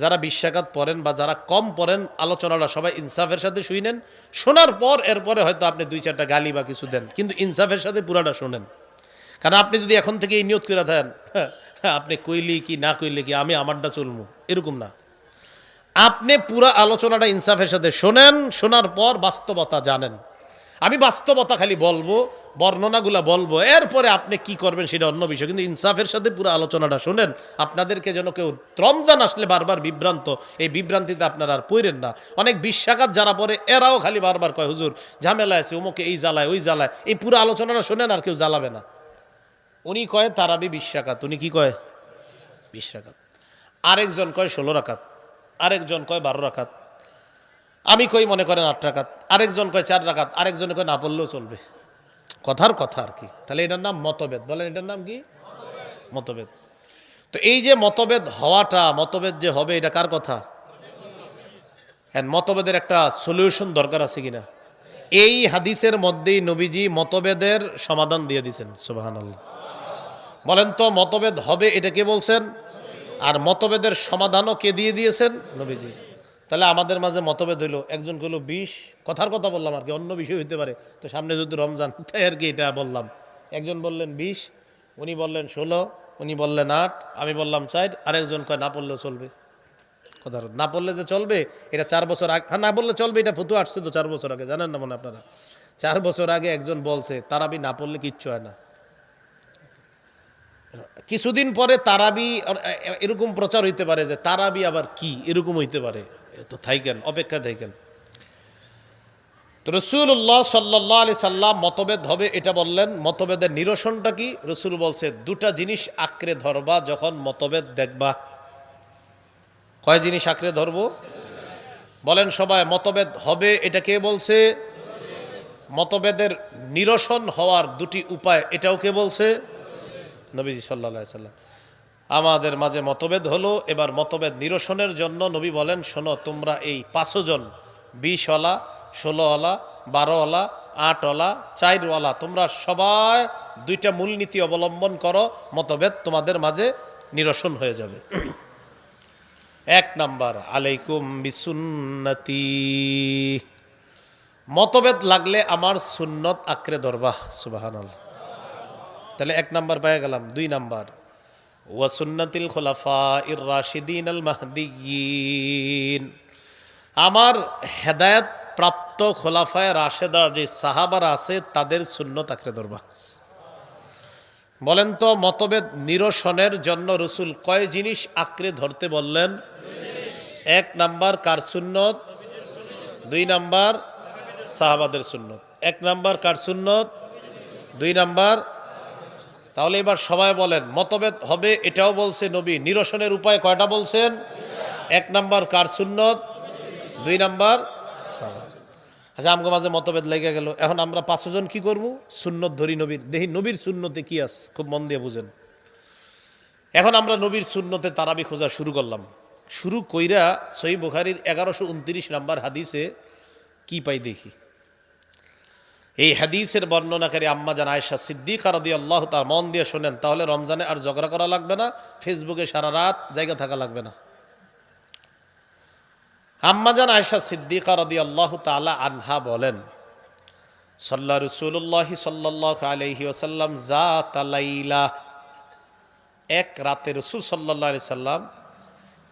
যারা 20 রাকাত পড়েন বা যারা কম পড়েন আলোচনাটা সবাই ইনসাফের সাথে শুনেন। শোনার পর এরপরে হয়তো আপনি 2-4টা গালি বা কিছু দেন, কিন্তু ইনসাফের সাথে পুরাটা শোনেন। কারণ আপনি যদি এখন থেকে এই নিয়ত করে দেন আপনি কইলি কি না কইলে কি আমি আমারটা চলবো, এরকম না। আপনি পুরা আলোচনাটা ইনসাফের সাথে শোনেন, শোনার পর বাস্তবতা জানেন। আমি বাস্তবতা খালি বলবো, বর্ণনাগুলা বলবো, এরপরে আপনি কি করবেন সেটা অন্য বিষয়, কিন্তু ইনসাফের সাথে পুরো আলোচনাটা শোনেন। আপনাদেরকে যেন কেউ রমজান আসলে বারবার বিভ্রান্ত, এই বিভ্রান্তিতে আপনারা আর পড়েন না। অনেক 20 রাকাত যারা পড়ে এরাও খালি বারবার কয় হুজুর ঝামেলা আছে, অমুকে এই জ্বালায় ওই জ্বালায়। এই পুরো আলোচনাটা শোনেন, আর কেউ জ্বালাবে না। উনি কয় তারাবি 20 রাকাত, উনি কি কয় 20 রাকাত। আরেকজন কয় 16 রাকাত, আরেকজন কয় 12 রাকাত, আমি কই মনে করেন 8 রাকাত, আরেকজন কয় 4 রাকাত, আরেকজন কয় না পড়লেও চলবে। কথার কথা আর কি। তাহলে এটার নাম মতভেদ। বলেন এটার নাম কি? মতভেদ। তো এই যে মতভেদ হওয়াটা, মতভেদ যে হবে, এটা কার কথা? হ্যাঁ, মতভেদের একটা সলিউশন দরকার আছে কিনা? এই হাদিসের মধ্যেই নবীজি মতভেদের সমাধান দিয়ে দিয়েছেন। সুবহানাল্লাহ। বলেন তো মতভেদ হবে এটা কে বলছেন? আর মতভেদের সমাধানও কে দিয়ে দিয়েছেন? নবীজি। তাহলে আমাদের মাঝে মতভেদ হইলো, একজন কইলো 20, কথার কথা বললাম আর কি, অন্য বিষয় হইতে পারে, তো সামনে যদি রমজান, তাই আর কি এটা বললাম। একজন বললেন 20, উনি বললেন 16, উনি বললেন 8, আমি বললাম 4, আরেকজন কয় না পড়লেও চলবে। কথা না পড়লে যে চলবে এটা 4 বছর আগে, হ্যাঁ না বললে চলবে এটা ফতুয়া আসছে তো 4 বছর আগে, জানেন না মনে আপনারা? 4 বছর আগে একজন বলছে তারাবি না পড়লে কিচ্ছু হয় না। কিছুদিন পরে তারাবি এরকম প্রচার হইতে পারে যে তারাবি আবার কি, এরকম হইতে পারে। তো থাইকেন, অপেক্ষা থাইকেন। তো রসুল্লাহ সাল্লাল্লাহু আলাইহি সাল্লাম মতভেদ হবে এটা বললেন। মতভেদের নিরসনটা কি? রসুল বলছে 2টা জিনিস আঁকড়ে ধরবা যখন মতভেদ দেখবা। কয় জিনিস আঁকড়ে ধরবো? বলেন সবাই, মতভেদ হবে এটা কে বলছে? মতভেদের নিরসন হওয়ার 2টি উপায়, এটাও কে বলছে? নবীজি সাল্লাল্লাহু আলাইহি সাল্লাম। আমাদের মাঝে মতভেদ হলো, এবার মতভেদ নিরসনের জন্য নবী বলেন শোনো, তোমরা এই 5 জন, 20ওয়ালা, 16ওয়ালা, 12ওয়ালা, 8ওয়ালা, 4ওয়ালা, তোমরা সবাই 2টা মূলনীতি অবলম্বন করো, মতভেদ তোমাদের মাঝে নিরসন হয়ে যাবে। 1 নাম্বার, আলাইকুম বিসুন্নতি, মতভেদ লাগলে আমার সুন্নত আঁকড়ে ধরবা। সুবহানাল্লাহ। তাহলে 1 নাম্বার পেয়ে গেলাম। 2 নাম্বার, ওয়া সুন্নাতিল খুলাফাইর রাশিদিন আল মাহদিয়িন, আমার হেদায়েত প্রাপ্ত খোলাফায়ে রাশেদা যে সাহাবারা আছে তাদের সুন্নত আঁকড়ে ধরবা। বলেন তো মতভেদ নিরসনের জন্য রসুল কয় জিনিস আঁকড়ে ধরতে বললেন? 1 নাম্বার কার সুন্নত? 2 নাম্বার সাহাবাদের সুন্নত। 1 নাম্বার কার সুন্নত? 2 নাম্বার। তাহলে এবার সবাই বলেন মতভেদ হবে এটাও বলছে নবী, নিরসনের উপায় কয়টা বলছেন? 1 নাম্বার কার সুন্নত, 2 নাম্বার সাহাবা। আচ্ছা, আমগো মাঝে মতভেদ লেগে গেল, এখন আমরা 5 জন কি করব? সুন্নত ধরি নবীর, দেখি নবীর সুন্নতে কি আছে, খুব মন দিয়ে বুঝেন। এখন আমরা নবীর সুন্নতে তারাবি খোঁজা শুরু করলাম। শুরু কইরা সহিহ বুখারীর 1129 নাম্বার হাদিসে কি পাই দেখি। এই হাদিসের বর্ণনাকারী আম্মা জান আয়েশা সিদ্দিকা রাদিয়াল্লাহু তাআলা, মন দিয়ে শোনেন, তাহলে রমজানে আর ঝগড়া করা লাগবে না, ফেসবুকে সারা রাত জায়গা থাকা লাগবে না। আম্মা জান আয়েশা সিদ্দিকা রাদিয়াল্লাহু তাআলা আনহা বলেন, সাল্লা রাসূলুল্লাহি সাল্লাল্লাহু আলাইহি ওয়াসাল্লাম যাতা লাইলা, এক রাতে রাসূল সাল্লাল্লাহু আলাইহি সাল্লাম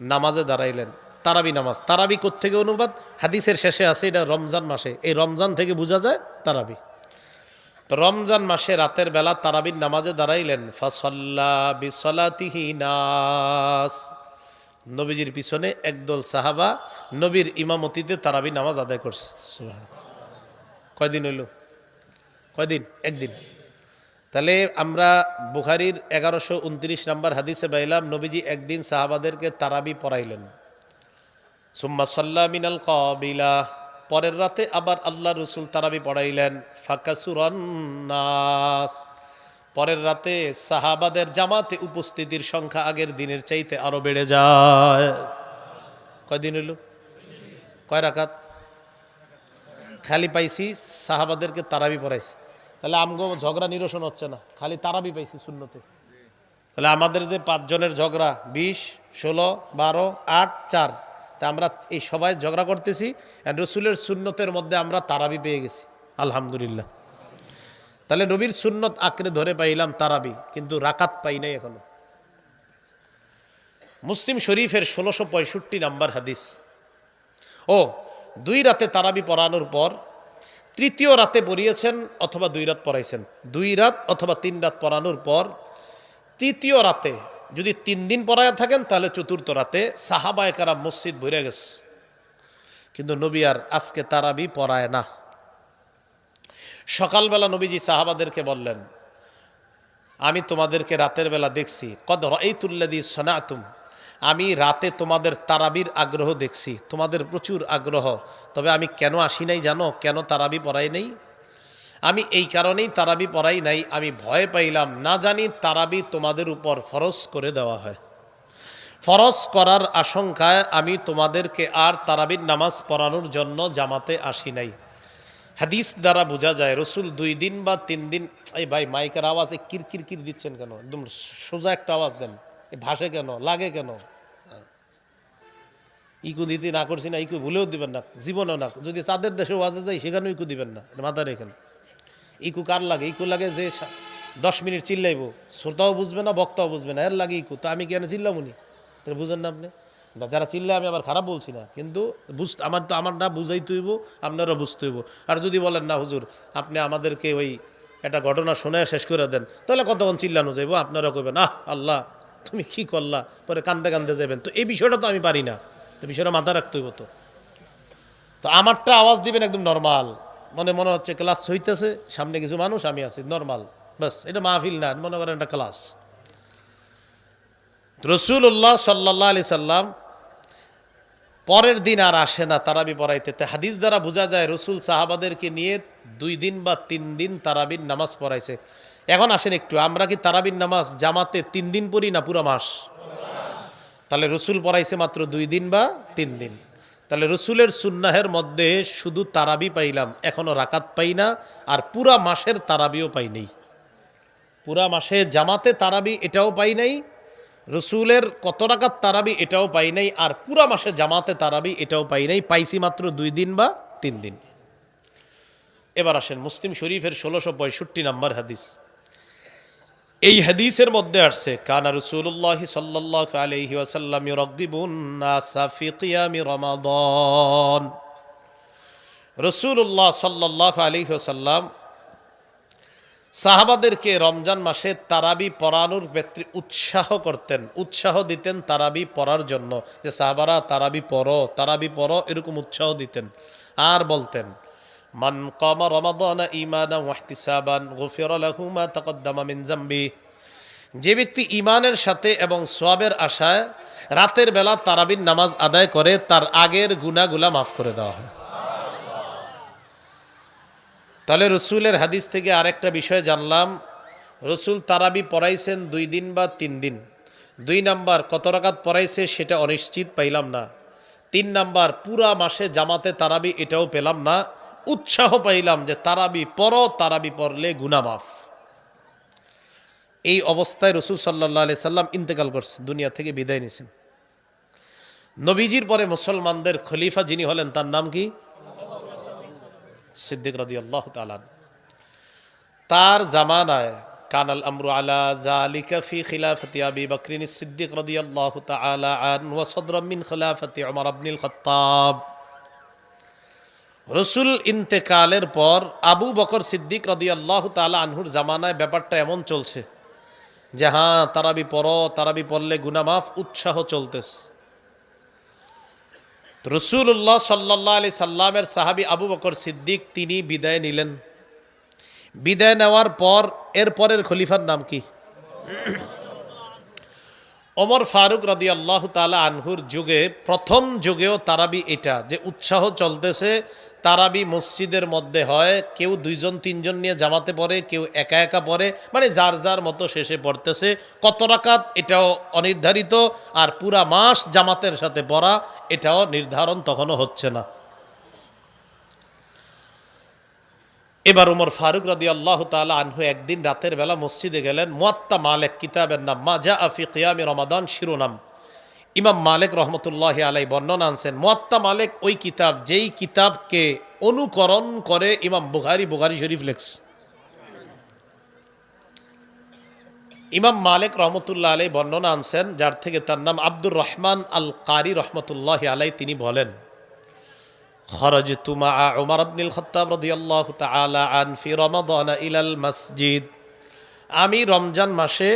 নামাজে দাঁড়াইলেন, তারাবি নামাজ। তারাবি কোত্থেকে অনুবাদ? হাদিসের শেষে আছে এটা রমজান মাসে, এই রমজান থেকে বোঝা যায় তারাবি। তো রমজান মাসে রাতের বেলা তারাবির নামাজে দাঁড়াইলেন। ফাসাল্লা বিসলাতিহি নাস, নবীজির পিছনে একদল সাহাবা নবীর ইমামতিতে তারাবি নামাজ আদায় করছে। কয়দিন হইল? কয়দিন? একদিন। তাহলে আমরা বুখারীর 1129 নাম্বার হাদিসে পাইলাম নবীজি একদিন সাহাবাদেরকে তারাবি পড়াইলেন। সুম্মা সাল্লা মিনাল কাবিলা, পরের রাতে আবার আল্লাহ রসুল তারাবি পড়াইলেন। ফাকাসুরান নাস, পরের রাতে সাহাবাদের জামাতে উপস্থিতির সংখ্যা আগের দিনের চাইতে আরো বেড়ে যায়। কয়দিন হইল? কয় রাকাত? খালি পাইছি সাহাবাদেরকে তারাবি পড়াইছি, তাহলে আমগো ঝগড়া নিরসন হচ্ছে না, খালি তারাবি পাইছি সুন্নতে। তাহলে আমাদের যে 5 জনের ঝগড়া 20, 16, 12, 8, 4। তা আমরা এই সবাই ঝগড়া করতেছি, রসুলের সুন্নতের মধ্যে আমরা তারাবি পেয়ে গেছি, আলহামদুলিল্লাহ। তাহলে নবীর সুন্নত আঁকড়ে ধরে পাইলাম তারাবি, কিন্তু রাকাত পাই নাই এখনো। মুসলিম শরীফের 1665 নাম্বার হাদিস। 2 রাতে তারাবি পড়ানোর পর তৃতীয় রাতে পড়িয়েছেন অথবা 2 রাত পড়াইছেন, 2 রাত অথবা 3 রাত পড়ানোর পর তৃতীয় রাতে যদি 3 দিন পড়ায় থাকেন, তাহলে চতুর্থ রাতে সাহাবায়ে কেরাম মসজিদ ভরে গেছে, কিন্তু নবী আর আজকে তারাবি পড়ায় না। সকালবেলা নবীজি সাহাবাদেরকে বললেন, আমি তোমাদেরকে রাতের বেলা দেখছি, কদ রাআইতুল্লাযী সানাতুম, আমি রাতে তোমাদের তারাবির আগ্রহ দেখছি, তোমাদের প্রচুর আগ্রহ। তবে আমি কেন আসি নাই জানো? কেন তারাবি পড়াই নাই? আমি এই কারণেই তারাবি পড়াই নাই, আমি ভয় পাইলাম না জানি তারাবি তোমাদের উপর ফরজ করে দেওয়া হয়। ফরজ করার আশঙ্কায় আমি তোমাদেরকে আর তারাবির নামাজ পড়ানোর জন্য জামাতে আসি নাই। হাদিস দ্বারা বোঝা যায় রসুল 2 দিন বা 3 দিন। এই ভাই মাইকের আওয়াজে কিরকির দিচ্ছেন কেন? একদম সোজা একটা আওয়াজ দেন, ভাসে কেন, লাগে কেন? ইকু দিতে না করছি না, ইকু ভুলেও দিবেন না, জীবনেও না। যদি চাঁদের দেশে ওয়াজে যাই সেখানেও ইকু দিবেন না, মাথায় রেখেন। ইকু কার লাগে? ইকু লাগে যে 10 মিনিট চিল্লাইব, শ্রোতাও বুঝবে না, বক্তাও বুঝবে না, এর লাগে ইকু। তো আমি কেন চিল্লামুনি? তাহলে বুঝেন না আপনি? যারা চিল্লে আমি আবার খারাপ বলছি না, কিন্তু আমার না বুঝাইতে হইব, আপনারও বুঝতে হইব। আর যদি বলেন না হুজুর আপনি আমাদেরকে ওই একটা ঘটনা শুনে শেষ করে দেন, তাহলে কতক্ষণ চিল্লানো যাইব, আপনারা কইবেন আহ আল্লাহ তুমি কি করলা, পরে কান্দে কান্দে যাবেন। তো এই বিষয়টা তো আমি পারি না, তো বিষয়টা মাথা রাখতে হইব। তো আমারটা আওয়াজ দিবেন একদম নর্মাল, মনে হচ্ছে ক্লাস হইতেছে, সামনে কিছু মানুষ, আমি আছি, নর্মাল, বাস। এটা মাহফিল না, মনে করেন একটা ক্লাস। রাসূলুল্লাহ সাল্লাল্লাহু আলাইহি সাল্লাম পরের দিন আর আসে না তারাবি পড়াইতে। হাদিস দ্বারা বোঝা যায় রসুল সাহাবাদেরকে নিয়ে 2 দিন বা 3 দিন তারাবির নামাজ পড়াইছে। এখন আসেন একটু, আমরা কি তারাবির নামাজ জামাতে 3 দিন পড়ি না পুরো মাস? তাহলে রসুল পড়াইছে মাত্র 2 দিন বা 3 দিন। তাহলে রসুলের সুন্নাহের মধ্যে শুধু তারাবি পাইলাম, এখনো রাকাত পাই না, আর পুরা মাসের তারাবিও পাই নাই। পুরা মাসে জামাতে তারাবি এটাও পাই নাই, রসুলের কত রাকাত তারাবি এটাও পাই নাই, আর পুরা মাসে জামাতে তারাবি এটাও পাই নাই, পাইছি মাত্র 2 দিন বা 3 দিন। এবার আসেন মুসলিম শরীফের 1665 নাম্বার হাদিস। এই হাদিসের মধ্যে আসছে কানা রাসূলুল্লাহ সাল্লাল্লাহু আলাইহি ওয়াসাল্লাম ইউরাগিবুন নাসা ফি কিয়ামি রমাদান। রাসূলুল্লাহ সাল্লাল্লাহু আলাইহি ওয়াসাল্লাম সাহাবাদেরকে রমজান মাসে তারাবি পড়ানোর ক্ষেত্রে উৎসাহ করতেন, উৎসাহ দিতেন তারাবি পড়ার জন্য, যে সাহাবারা তারাবি পড়ো, এরকম উৎসাহ দিতেন। আর বলতেন মান কামা রমাদান ঈমানান ওয়া ইহতিসাবান গুফিরা লাহু মা তাকদ্দামা মিন যামবি। যে ব্যক্তি ঈমানের সাথে এবং সওয়াবের আশায় রাতের বেলা তারাবির নামাজ আদায় করে, তার আগের গুনাহগুলো মাফ করে দেওয়া হয়। তাহলে রসুলের হাদিস থেকে আরেকটা বিষয় জানলাম, রসুল তারাবি পড়াইছেন 2 দিন বা 3 দিন। 2 নাম্বার কত রাকাত পড়াইছে সেটা অনিশ্চিত, পাইলাম না। 3 নাম্বার পুরা মাসে জামাতে তারাবি এটাও পেলাম না। উৎসাহ পাইলাম যে তারাবি পড়ো, তারাবি পড়লে গুনাহ মাফ। এই অবস্থায় রসুল সাল্লাল্লাহু আলাইহি সাল্লাম ইন্তেকাল করছে, দুনিয়া থেকে বিদায় নিয়েছেন। নবীজির পরে মুসলমানদের খলিফা যিনি হলেন তার নাম কি? সিদ্দিক রাদিয়াল্লাহু তাআলা। তার জামানায় কানাল আমরু আলা যালিকা ফি খিলাফতি আবি বকরিন সিদ্দিক রাদিয়াল্লাহু তাআলা আনহু ওয়া সাদরাম মিন খিলাফতি উমর ইবনুল খাত্তাব। রাসূল ইন্তেকালের পর আবু বকর সিদ্দিক রাদিয়াল্লাহু তাআলা আনহুর জামানায় ব্যাপারটা এমন চলছে যে হ্যাঁ তারাবি পড়ো, তারাবি পড়লে গুনাহ মাফ, উৎসাহ চলতেছে। রাসূলুল্লাহ সাল্লাল্লাহু আলাইহি সাল্লামের সাহাবী আবু বকর সিদ্দিক তিনি বিদায় নিলেন। বিদায় নেওয়ার পর এরপরের খলিফার নাম কি? ওমর ফারুক রাদিয়াল্লাহু তাআলা আনহুর যুগে, প্রথম যুগেও তারাবি এটা যে উৎসাহ চলতেছে, তারাবি মসজিদের মধ্যে হয়, কেউ 2-3 জন নিয়ে জামাতে পড়ে, কেউ একা একা পড়ে, মানে যার যার মতো শেষে পড়তেছে। কত রাকাত এটাও অনির্ধারিত, আর পুরা মাস জামাতের সাথে পড়া এটাও নির্ধারণ তখনও হচ্ছে না। এবার উমর ফারুক রাদিয়াল্লাহু তাআলা আনহু একদিন রাতের বেলা মসজিদে গেলেন। মুয়াত্তা মালিক কিতাবের নাম মা জাআ ফি কিয়ামি রমাদান শিরোনাম। ইমাম মালিক রহমতুল্লাহ আলাই বর্ণনা আনছেন, মুয়াত্তা মালিক ওই কিতাব যেই কিতাবকে অনুকরণ করে ইমাম বুখারী শরীফ লেখছে। ইমাম মালিক রহমতুল্লাহ আলাই বর্ণনা আনছেন, যার থেকে তার নাম আব্দুর রহমান আল কারি রহমতুল্লাহ আলাই, তিনি বলেন, খরজতু মাআ উমর ইবনুল খাত্তাব রাদিয়াল্লাহু তাআলা আন ফি রমাদান ইলাল মসজিদ। আমি রমজান মাসে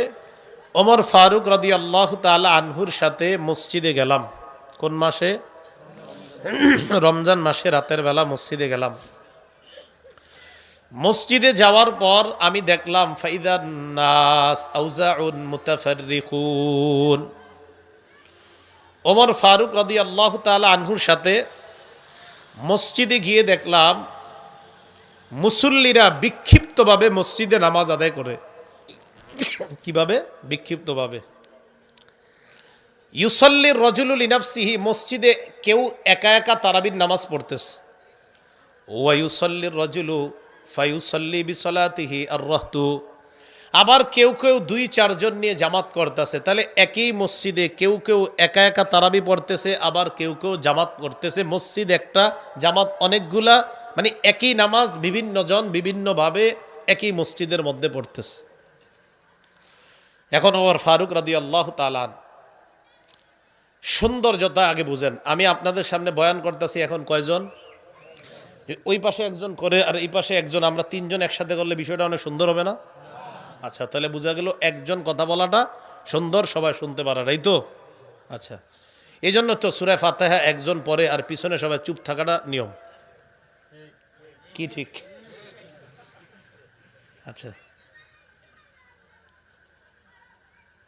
ওমর ফারুক রাদিয়াল্লাহু তাআলা আনহুর সাথে মসজিদে গেলাম। কোন মাসে? রমজান মাসে রাতের বেলা মসজিদে গেলাম। মসজিদে যাওয়ার পর আমি দেখলাম ফাইদান নাস আউজাউন মুতাফাররিকুন। ওমর ফারুক রাদিয়াল্লাহু তাআলা আনহুর সাথে মসজিদে গিয়ে দেখলাম মুসল্লিরা বিক্ষিপ্তভাবে মসজিদে নামাজ আদায় করে। কিভাবে? বিক্ষিপ্তভাবে। ইউসাল্লির রাজুলু লিনাফসিহি, মসজিদে কেউ একা একা তারাবির নামাজ পড়তেছে। ওয়া ইউসাল্লির রাজুলু ফায়ুসাল্লি বিসলাতিহি আর-রাহতু, আবার কেউ কেউ 2-4 জন নিয়ে জামাত করতেছে। তাহলে একই মসজিদে কেউ কেউ একা একা তারাবি পড়তেছে, আবার কেউ কেউ জামাত করতেছে। মসজিদ একটা, জামাত অনেকগুলা, মানে একই নামাজ বিভিন্ন জন বিভিন্নভাবে একই মসজিদের মধ্যে পড়তেছে। এখন ওমর ফারুক রাদিয়াল্লাহু তাআলা সৌন্দর্যতা আগে বুঝেন। আমি আপনাদের সামনে বয়ান করতেছি, এখন কয়জন? ওই পাশে একজন করে আর এই পাশে একজন, আমরা 3 জন একসাথে করলে বিষয়টা অনেক সুন্দর হবে না? আচ্ছা, তাহলে বোঝা গেল একজন কথা বলাটা সুন্দর, সবাই শুনতে পারার, এই তো? আচ্ছা, এই জন্য তো সূরা ফাতিহা একজন পড়ে আর পিছনে সবাই চুপ থাকাটা নিয়ম, কি ঠিক? আচ্ছা,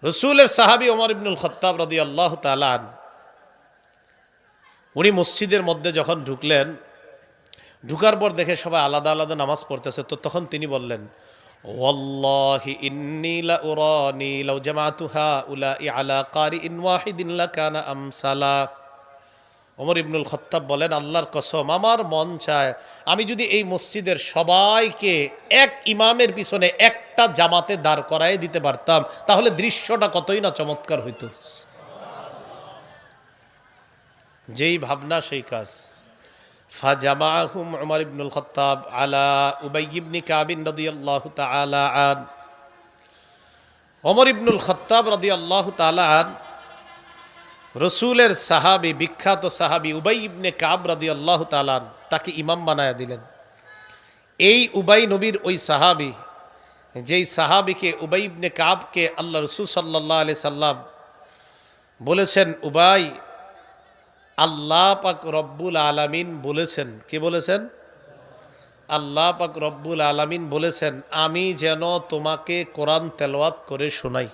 রাসূলের সাহাবী ওমর ইবনুল খাত্তাব রাদিয়াল্লাহু তাআলা আন, উনি মসজিদের মধ্যে যখন ঢুকলেন, ঢুকার পর দেখে সবাই আলাদা আলাদা নামাজ পড়তেছে। তো তখন তিনি বললেন, ওয়াল্লাহি ইন্নী লা উরানি লাউ জামাতু হাউলাই আলা কারিইন ওয়াহিদিন লাকানা আমসালা। ওমর ইবনুল খাত্তাব বলেন, আল্লাহর কসম, আমার মন চায় আমি যদি এই মসজিদের সবাইকে এক ইমামের পিছনে একটা জামাতে দাঁড় করায় দিতে পারতাম, তাহলে দৃশ্যটা কতই না চমৎকার হইতো। যেই ভাবনা সেই কাজ। ফাজামাহুম উমর ইবনুল খাত্তাব আলা উবাই ইবনে কাব রাদিয়াল্লাহু তাআলা আন। ওমর ইবনুল খাত্তাব রাদিয়াল্লাহু তাআলা আন রাসূলের সাহাবী, বিখ্যাত সাহাবী উবাই ইবনে কাব রাদিয়াল্লাহু তাআলা আন, তাকে ইমাম বানায়া দিলেন। এই উবাই নবীর ওই সাহাবী, যেই সাহাবীকে উবাই ইবনে কাবকে আল্লাহ রাসূল সাল্লাল্লাহু আলাইহি সাল্লাম বলেছেন, উবাই, আল্লাহ পাক রব্বুল আলামিন বলেছেন, কে বলেছেন? আল্লাহ পাক রব্বুল আলামিন বলেছেন আমি যেন তোমাকে কোরআন তেলাওয়াত করে শোনাই।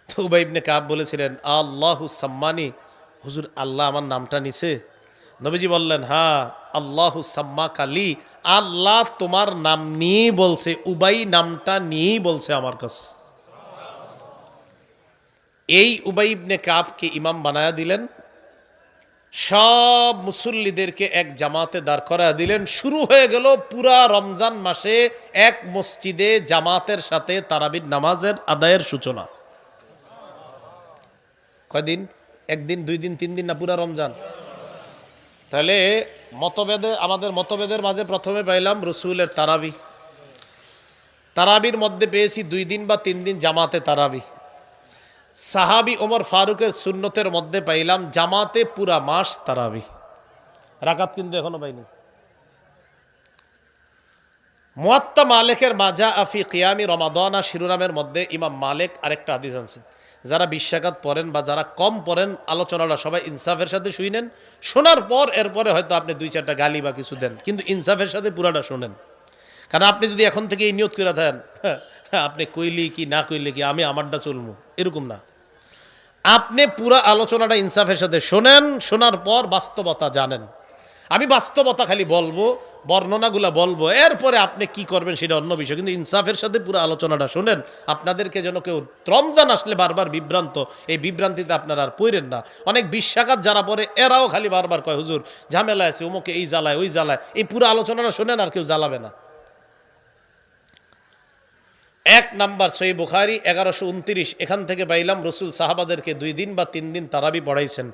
তো উবাই ইবনে কাব বলেছিলেন, আল্লাহু সাম্মানি, হুজুর আল্লাহ আমার নামটা নিছে? নবীজি বললেন, হ্যাঁ, আল্লাহু সাম্মাকা লি, আল্লাহ তোমার নাম নিয়েই বলছে, উবাই নামটা নিয়েই বলছে আমার কাছে। এই উবাই ইবনে কাবকে ইমাম বানায়া দিলেন, সব মুসল্লিদেরকে এক জামাতে দাঁড় করায়া দিলেন। শুরু হয়ে গেল পুরা রমজান মাসে এক মসজিদে জামাতের সাথে তারাবির নামাজের আদায়ের সূচনা। কয়দিন? একদিন, 2 দিন, 3 দিন, না পুরা রমজান? তাহলে মতভেদে, আমাদের মতভেদের মাঝে প্রথমে পাইলাম রসুলের তারাবি, তারাবির মধ্যে পেয়েছি 2 দিন বা 3 দিন জামাতে তারাবি। সাহাবী ওমর ফারুকের সুন্নতের মধ্যে পাইলাম জামাতে পুরা মাস তারাবি, রাকাত কিন্তু এখনো পাইনি। মুয়াত্তা মালিকের মাজা আফি কিয়ামি রমাদানা শিরোনামের মধ্যে ইমাম মালিক আরেকটা হাদিস আনছেন। যারা 20 রাকাত পড়েন বা যারা কম পড়েন, আলোচনাটা সবাই ইনসাফের সাথে শুনেন। শোনার পর এরপরে হয়তো আপনি 2-4টা গালি বা কিছু দেন, কিন্তু ইনসাফের সাথে পুরাটা শোনেন। কারণ আপনি যদি এখন থেকে এই নিয়ত করে থাকেন, আপনি কইলি কি না কইলে কি আমি আমারটা চলবো, এরকম না। আপনি পুরা আলোচনাটা ইনসাফের সাথে শোনেন, শোনার পর বাস্তবতা জানেন। আমি বাস্তবতা খালি বলবো, বর্ণনাগুলা বলবো, এরপরে আপনি কি করবেন সেটা অন্য বিষয়, কিন্তু ইনসাফের সাথে পুরো আলোচনাটা শোনেন। আপনাদেরকে যেন কেউ রমজান আসলে বারবার বিভ্রান্ত, এই বিভ্রান্তিতে আপনারা আর পড়েন না। অনেক 20 রাকাত যারা পড়ে এরাও খালি বারবার কয়, হুজুর ঝামেলা আছে, অমুকে এই জ্বালায় ওই জ্বালায়। এই পুরো আলোচনাটা শোনেন, আর কেউ জ্বালাবে না। এক নাম্বার সহিহ বুখারী 1129, এখান থেকে পাইলাম রসুল সাহাবাদেরকে 2 দিন বা 3 দিন তারাবি পড়াইছেন।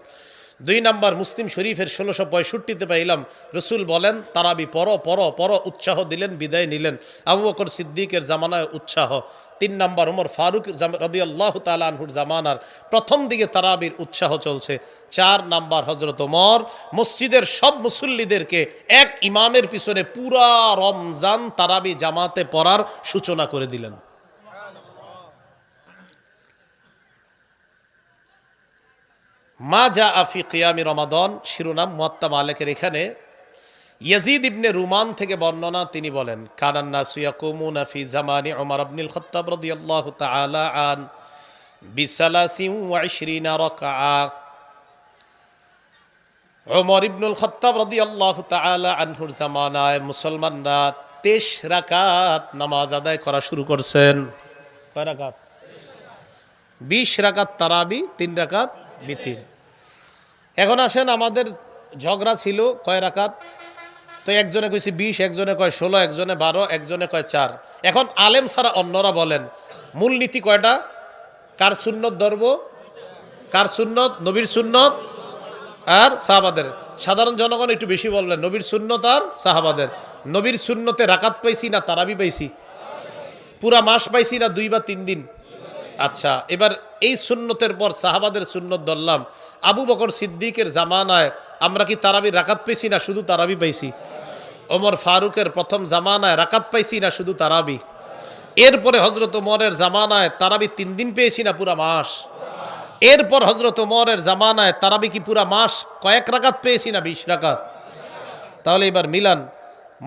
2 নাম্বার মুসলিম শরীফের 1665-তে পাইলাম রসুল বলেন তারাবি পড়ো পড়ো পড়ো, উৎসাহ দিলেন, বিদায় নিলেন। আবু বকর সিদ্দিকের জামানায় উৎসাহ। 3 নাম্বার ওমর ফারুক রাদিয়াল্লাহু তাআলা আনহুর জামানার প্রথম দিকে তারাবির উৎসাহ চলছে। 4 নাম্বার হযরত ওমর মসজিদের সব মুসল্লিদেরকে এক ইমামের পিছনে পুরা রমজান তারাবি জামাতে পড়ার সূচনা করে দিলেন। মা জা আফি কিয়ামি রমাদান শিরোনাম মুয়াত্তা মালিকের। এখানে ইয়াজিদ ইবনে রুমান থেকে বর্ণনা, তিনি বলেন কানান নাসু ইয়াকুমুনা ফি জামানি উমর ইবনুল খাত্তাব রাদিয়াল্লাহু তাআলা আন বিসালাসিন ওয়া 20 রাকআ। উমর ইবনুল খাত্তাব রাদিয়াল্লাহু তাআলা আনহুর জামানায় মুসলমানরা 23 রাকাত নামাজ আদায় করা শুরু করছেন। কয় রাকাত? 20 রাকাত তারাবি, 3 রাকাত বিতির। এখন আসেন, আমাদের ঝগড়া ছিল কয় রাকাত, তো একজনে কইছে 20, একজনে কয় 16, একজনে 12, একজনে কয় 4। এখন আলেম ছাড়া অন্যরা বলেন মূলনীতি কয়টা? কার সুন্নত ধরব? কার সুন্নত? নবীর সুন্নত আর সাহাবাদের। সাধারণ জনগণ একটু বেশি বললেন নবীর সুন্নত আর সাহাবাদের। নবীর সুন্নতে রাকাত পাইছি না তারাবি পাইছি? পুরা মাস পাইছি না 2 বা 3 দিন? আচ্ছা, এবার এই সুন্নতের পর সাহাবাদের সুন্নত ধরলাম। আবু বকর সিদ্দিকের জামানায় আমরা কি তারাবি রাকাত পাইছি না শুধু তারাবি পাইছি? ওমর ফারুকের প্রথম জামানায় রাকাত পাইছি না শুধু তারাবি? এরপরে হযরত ওমরের জামানায় তারাবি 3 দিন পেয়েছি না পুরা মাস? এরপর হযরত ওমরের জামানায় তারাবি কি পুরা মাস কয়েক রাকাত পেয়েছি না 20 রাকাত? তাহলে এবার মিলান।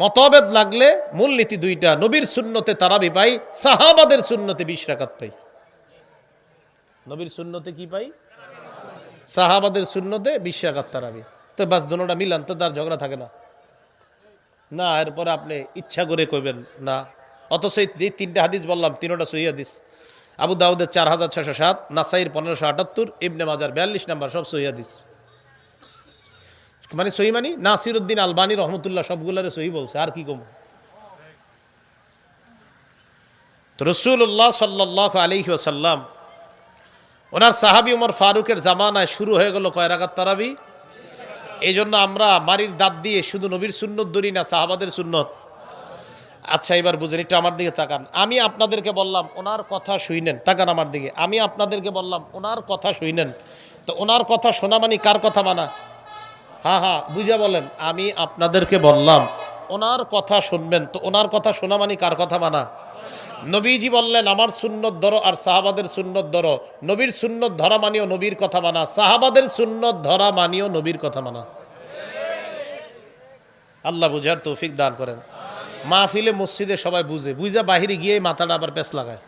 মতভেদ লাগলে মূলনীতি 2টা, নবীর সুন্নতে তারাবি পাই, সাহাবাদের সুন্নতে 20 রাকাত পাই। নবীর সুন্নতে কি পাই? সাহাবাদের সুন্নতে 20 রাকাত তারাবি। তো বাস দুটোটা মিলান, তো তার ঝগড়া থাকে না। না, এরপরে আপনি ইচ্ছা করে কইবেন না। অথচ যে 3টা হাদিস বললাম 3টা সহিহ হাদিস। আবু দাউদের 4607, নাসাইর 1578, ইবনে মাজার 42 নাম্বার, সব সহিহ হাদিস। মানে সহিহ মানে নাসিরউদ্দিন আলবানী রহমতুল্লাহ সবগুলারে সহিহ বলছে, আর কি কম। তো রাসূলুল্লাহ সাল্লাল্লাহু আলাইহি ওয়াসাল্লাম ওনার সাহাবী ওমর ফারুকের জামানায় শুরু হয়ে গেল কয় রাকাত তারাবি। এই জন্য আমরা মারির দাঁত দিয়ে শুধু নবীর সুন্নত ধরি না, সাহাবাদের সুন্নত। আচ্ছা, এবার বুঝেন, একটু আমার দিকে তাকান। আমি আপনাদেরকে বললাম ওনার কথা শুনেন, তাকান আমার দিকে। আমি আপনাদেরকে বললাম ওনার কথা শুনেন, তো ওনার কথা শোনা মানে কার কথা মানা? হ্যাঁ, বুঝা বলেন। আমি আপনাদেরকে বললাম ওনার কথা শুনবেন, তো ওনার কথা শোনা মানে কার কথা মানা? নবীজি বললেন আমার সুন্নত ধরো আর সাহাবাদের সুন্নত ধরো। নবীর সুন্নত ধরা মানিও নবীর কথা মানা, সাহাবাদের সুন্নত ধরা মানিও নবীর কথা মানা। আল্লাহ বুঝার তৌফিক দান করেন। মাহফিলে মসজিদে সবাই বুঝে বাহিরে গিয়ে মাথাটা আবার পেঁচ লাগায়।